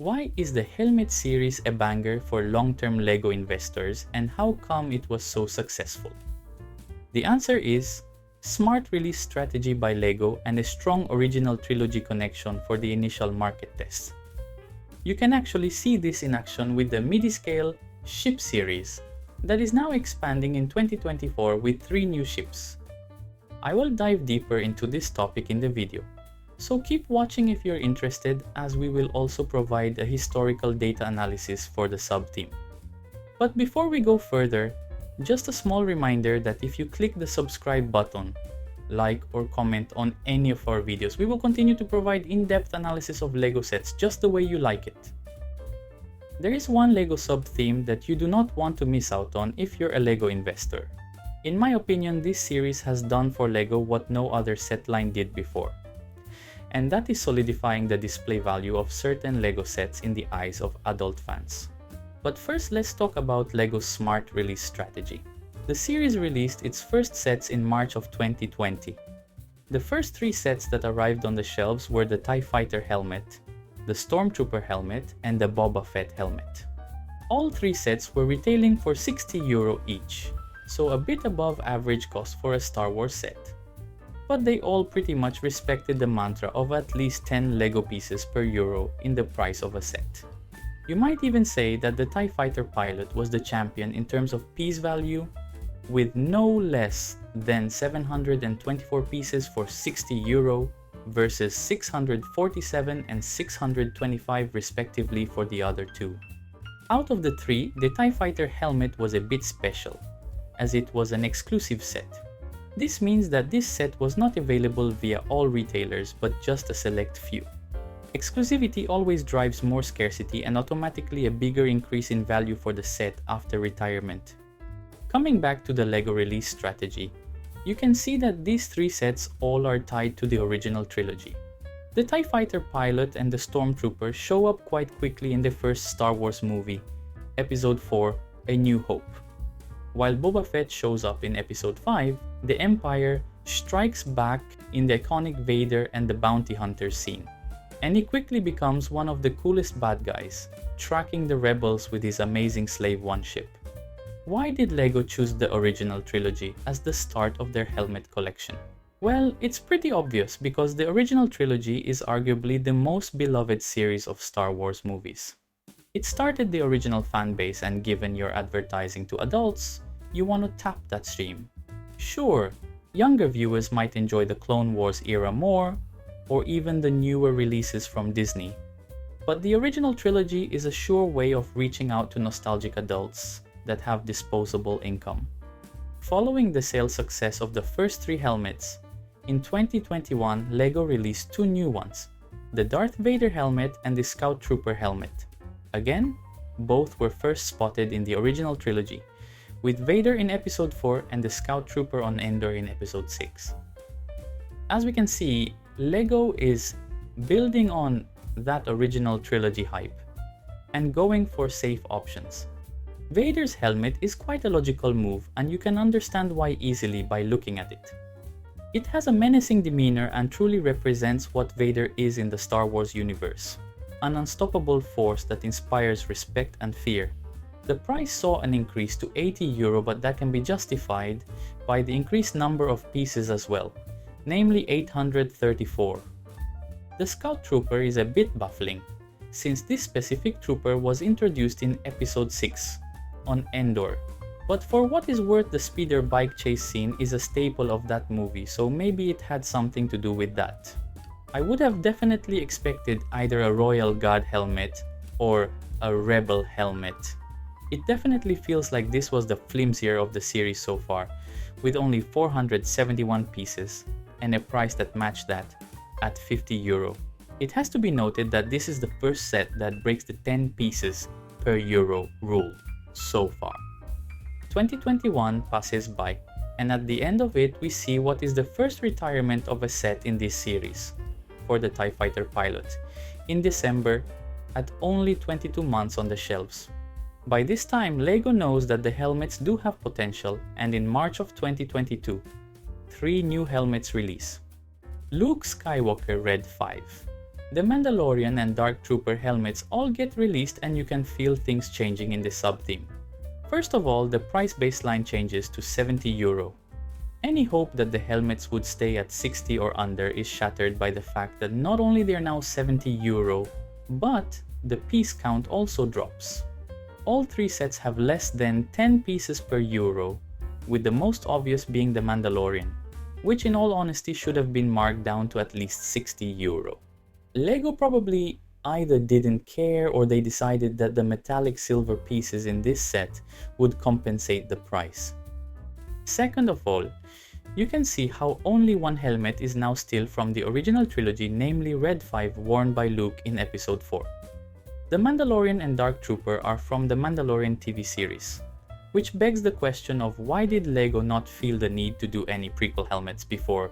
Why is the helmet series a banger for long-term LEGO investors, and how come it was so successful? The answer is smart release strategy by LEGO and a strong original trilogy connection for the initial market test. You can actually see this in action with the midi-scale ship series that is now expanding in 2024 with 3 new ships. I will dive deeper into this topic in the video, so keep watching if you're interested, as we will also provide a historical data analysis for the sub-theme. But before we go further, just a small reminder that if you click the subscribe button, like or comment on any of our videos, we will continue to provide in-depth analysis of LEGO sets just the way you like it. There is one LEGO sub-theme that you do not want to miss out on if you're a LEGO investor. In my opinion, this series has done for LEGO what no other set line did before. And that is solidifying the display value of certain LEGO sets in the eyes of adult fans. But first, let's talk about LEGO's smart release strategy. The series released its first sets in March of 2020. The first 3 sets that arrived on the shelves were the TIE Fighter helmet, the Stormtrooper helmet, and the Boba Fett helmet. All 3 sets were retailing for €60 each, so a bit above average cost for a Star Wars set. But they all pretty much respected the mantra of at least 10 LEGO pieces per euro in the price of a set. You might even say that the TIE Fighter pilot was the champion in terms of piece value, with no less than 724 pieces for €60 versus 647 and 625 respectively for the other 2. Out of the 3, the TIE Fighter helmet was a bit special, as it was an exclusive set. This means that this set was not available via all retailers but just a select few. Exclusivity always drives more scarcity and automatically a bigger increase in value for the set after retirement. Coming back to the LEGO release strategy, you can see that these 3 sets all are tied to the original trilogy. The TIE Fighter pilot and the Stormtrooper show up quite quickly in the first Star Wars movie, Episode 4, A New Hope. While Boba Fett shows up in Episode 5, the Empire strikes back in the iconic Vader and the Bounty Hunter scene, and he quickly becomes one of the coolest bad guys, tracking the rebels with his amazing Slave One ship. Why did LEGO choose the original trilogy as the start of their helmet collection? Well, it's pretty obvious because the original trilogy is arguably the most beloved series of Star Wars movies. It started the original fan base, and given your advertising to adults, you want to tap that stream. Sure, younger viewers might enjoy the Clone Wars era more, or even the newer releases from Disney, but the original trilogy is a sure way of reaching out to nostalgic adults that have disposable income. Following the sales success of the first 3 helmets, in 2021 LEGO released 2 new ones, the Darth Vader helmet and the Scout Trooper helmet. Again, both were first spotted in the original trilogy, with Vader in Episode 4 and the Scout Trooper on Endor in Episode 6. As we can see, LEGO is building on that original trilogy hype and going for safe options. Vader's helmet is quite a logical move, and you can understand why easily by looking at it. It has a menacing demeanor and truly represents what Vader is in the Star Wars universe, an unstoppable force that inspires respect and fear. The price saw an increase to €80, but that can be justified by the increased number of pieces as well, namely 834. The Scout Trooper is a bit baffling, since this specific trooper was introduced in Episode 6 on Endor, but for what is worth, the speeder bike chase scene is a staple of that movie, so maybe it had something to do with that. I would have definitely expected either a Royal Guard helmet or a Rebel helmet. It definitely feels like this was the flimsier of the series so far, with only 471 pieces and a price that matched that at €50. It has to be noted that this is the first set that breaks the 10 pieces per euro rule so far. 2021 passes by, and at the end of it we see what is the first retirement of a set in this series for the TIE Fighter pilot in December at only 22 months on the shelves. By this time, LEGO knows that the helmets do have potential, and in March of 2022, 3 new helmets release. Luke Skywalker Red 5, The Mandalorian and Dark Trooper helmets all get released and you can feel things changing in the sub-theme. First of all, the price baseline changes to €70. Any hope that the helmets would stay at 60 or under is shattered by the fact that not only they are now €70, but the piece count also drops. All three sets have less than 10 pieces per euro, with the most obvious being the Mandalorian, which in all honesty should have been marked down to at least €60. LEGO probably either didn't care or they decided that the metallic silver pieces in this set would compensate the price. Second of all, you can see how only one helmet is now still from the original trilogy, namely Red 5 worn by Luke in Episode 4. The Mandalorian and Dark Trooper are from the Mandalorian TV series, which begs the question of why did LEGO not feel the need to do any prequel helmets before?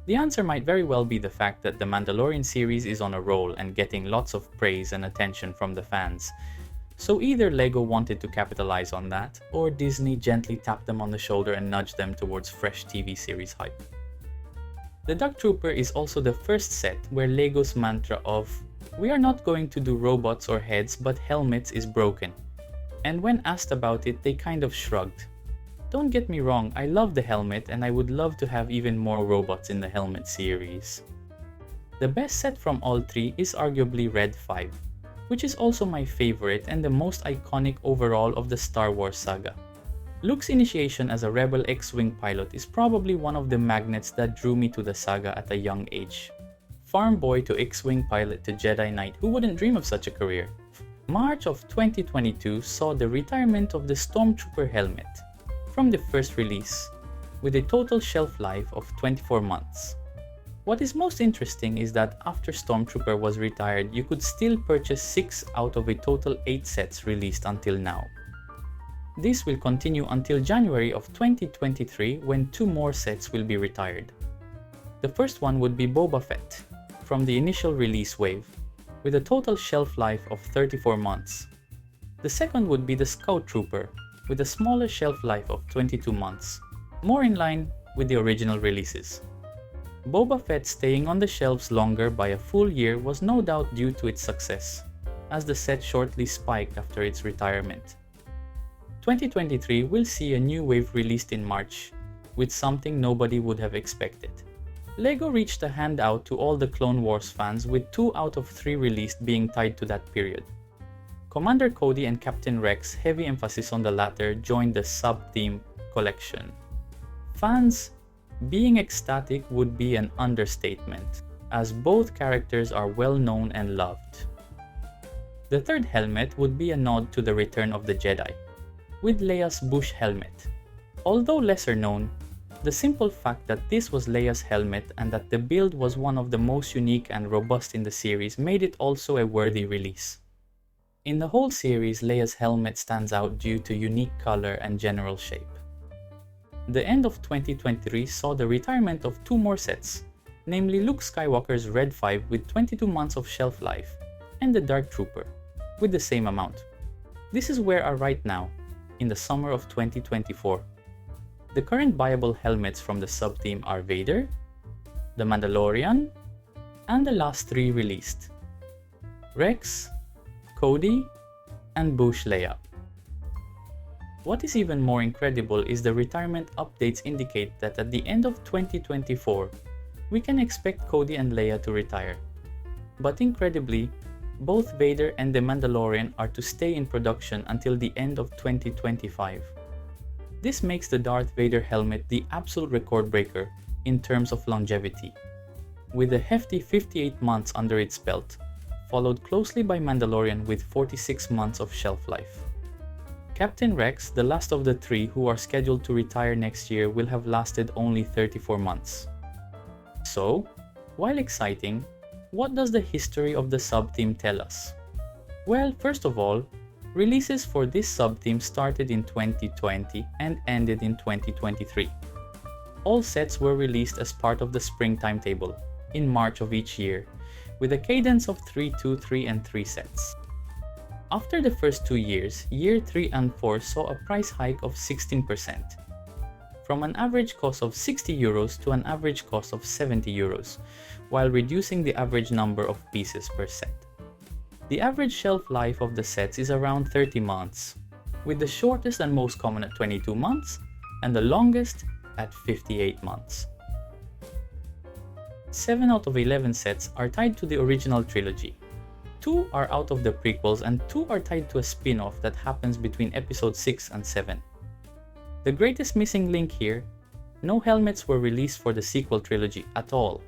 The answer might very well be the fact that the Mandalorian series is on a roll and getting lots of praise and attention from the fans. So either LEGO wanted to capitalize on that, or Disney gently tapped them on the shoulder and nudged them towards fresh TV series hype. The Dark Trooper is also the first set where LEGO's mantra of "we are not going to do robots or heads but helmets" is broken. And when asked about it, they kind of shrugged. Don't get me wrong, I love the helmet and I would love to have even more robots in the helmet series. The best set from all three is arguably Red 5, which is also my favorite and the most iconic overall of the Star Wars saga. Luke's initiation as a Rebel X-Wing pilot is probably one of the magnets that drew me to the saga at a young age. Farm boy to X-Wing pilot to Jedi Knight, who wouldn't dream of such a career? March of 2022 saw the retirement of the Stormtrooper helmet from the first release, with a total shelf life of 24 months. What is most interesting is that after Stormtrooper was retired, you could still purchase 6 out of a total 8 sets released until now. This will continue until January of 2023 when 2 more sets will be retired. The first one would be Boba Fett from the initial release wave, with a total shelf life of 34 months. The second would be the Scout Trooper, with a smaller shelf life of 22 months, more in line with the original releases. Boba Fett staying on the shelves longer by a full year was no doubt due to its success, as the set shortly spiked after its retirement. 2023 will see a new wave released in March, with something nobody would have expected. LEGO reached a handout to all the Clone Wars fans, with 2 out of 3 released being tied to that period. Commander Cody and Captain Rex, heavy emphasis on the latter, joined the sub-theme collection. Fans being ecstatic would be an understatement, as both characters are well known and loved. The third helmet would be a nod to the return of the Jedi, with Leia's bush helmet. Although lesser known, the simple fact that this was Leia's helmet and that the build was one of the most unique and robust in the series made it also a worthy release. In the whole series, Leia's helmet stands out due to unique color and general shape. The end of 2023 saw the retirement of 2 more sets, namely Luke Skywalker's Red 5 with 22 months of shelf life, and the Dark Trooper, with the same amount. This is where we are right now, in the summer of 2024. The current viable helmets from the sub-theme are Vader, the Mandalorian, and the last 3 released: Rex, Cody, and Bush Leia. What is even more incredible is the retirement updates indicate that at the end of 2024, we can expect Cody and Leia to retire. But incredibly, both Vader and the Mandalorian are to stay in production until the end of 2025. This makes the Darth Vader helmet the absolute record breaker in terms of longevity, with a hefty 58 months under its belt, followed closely by Mandalorian with 46 months of shelf life. Captain Rex, the last of the 3 who are scheduled to retire next year, will have lasted only 34 months. So, while exciting, what does the history of the sub-theme tell us? Well, first of all, releases for this sub-theme started in 2020 and ended in 2023. All sets were released as part of the spring timetable, in March of each year, with a cadence of 3, 2, 3, and 3 sets. After the first 2 years, year 3 and 4 saw a price hike of 16%. from an average cost of 60 euros to an average cost of 70 euros, while reducing the average number of pieces per set. The average shelf life of the sets is around 30 months, with the shortest and most common at 22 months and the longest at 58 months. 7 out of 11 sets are tied to the original trilogy. 2 are out of the prequels and 2 are tied to a spin-off that happens between episode 6 and 7. The greatest missing link here, no helmets were released for the sequel trilogy at all.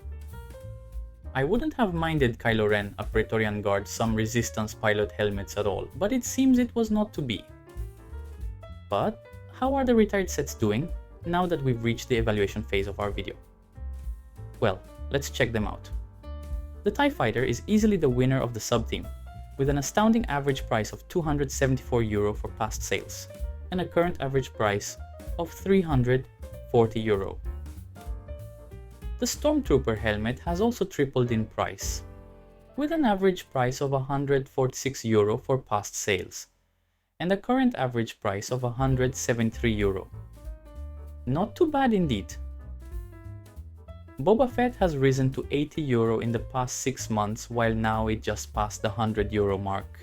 I wouldn't have minded Kylo Ren, a Praetorian Guard, some Resistance pilot helmets at all, but it seems it was not to be. But how are the retired sets doing now that we've reached the evaluation phase of our video? Well, let's check them out. The TIE Fighter is easily the winner of the sub-theme, with an astounding average price of €274 for past sales, and a current average price of €340. The Stormtrooper helmet has also tripled in price, with an average price of €146 for past sales, and a current average price of €173. Not too bad indeed. Boba Fett has risen to €80 in the past 6 months, while now it just passed the €100 mark.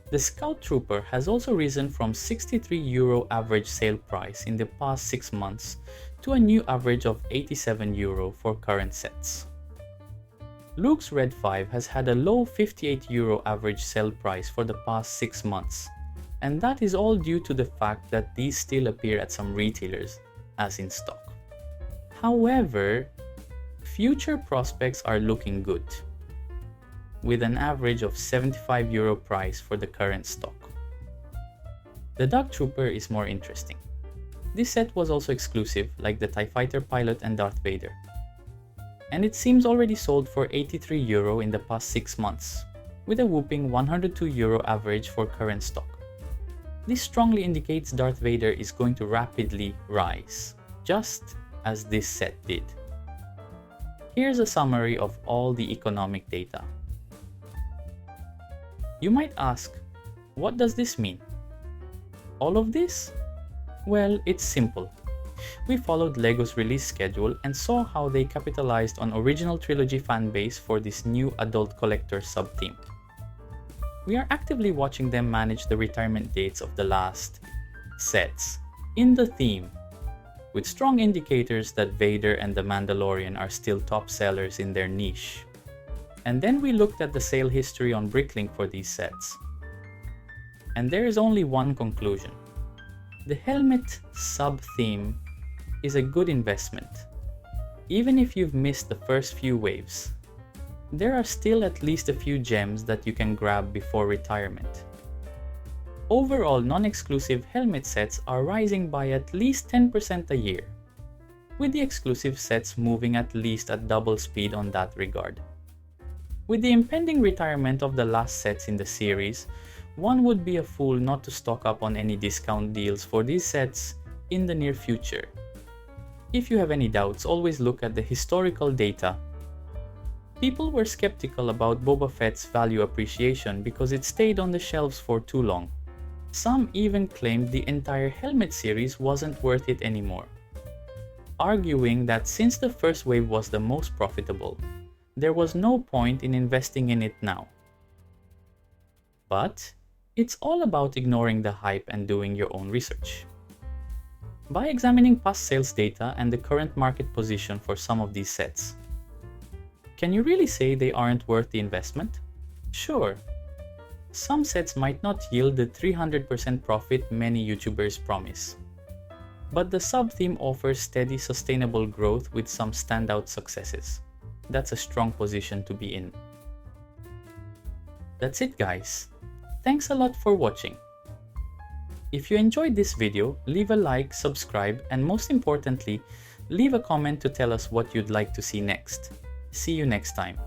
The Scout Trooper has also risen from €63 average sale price in the past 6 months to a new average of €87 for current sets. Luke's Red 5 has had a low €58 average sell price for the past 6 months, and that is all due to the fact that these still appear at some retailers as in stock. However, future prospects are looking good, with an average of €75 price for the current stock. The Dark Trooper is more interesting. This set was also exclusive, like the TIE Fighter pilot and Darth Vader, and it seems already sold for €83 in the past 6 months, with a whopping €102 average for current stock. This strongly indicates Darth Vader is going to rapidly rise, just as this set did. Here's a summary of all the economic data. You might ask, what does this mean? All of this? Well, it's simple. We followed LEGO's release schedule and saw how they capitalized on original trilogy fanbase for this new adult collector sub-theme. We are actively watching them manage the retirement dates of the last sets in the theme, with strong indicators that Vader and the Mandalorian are still top sellers in their niche. And then we looked at the sale history on Bricklink for these sets. And there is only one conclusion. The helmet sub-theme is a good investment. Even if you've missed the first few waves, there are still at least a few gems that you can grab before retirement. Overall, non-exclusive helmet sets are rising by at least 10% a year, with the exclusive sets moving at least at double speed on that regard. With the impending retirement of the last sets in the series, one would be a fool not to stock up on any discount deals for these sets in the near future. If you have any doubts, always look at the historical data. People were skeptical about Boba Fett's value appreciation because it stayed on the shelves for too long. Some even claimed the entire helmet series wasn't worth it anymore, arguing that since the first wave was the most profitable, there was no point in investing in it now. But it's all about ignoring the hype and doing your own research. By examining past sales data and the current market position for some of these sets, can you really say they aren't worth the investment? Sure. Some sets might not yield the 300% profit many YouTubers promise. But the sub-theme offers steady, sustainable growth with some standout successes. That's a strong position to be in. That's it, guys. Thanks a lot for watching. If you enjoyed this video, leave a like, subscribe, and most importantly, leave a comment to tell us what you'd like to see next. See you next time.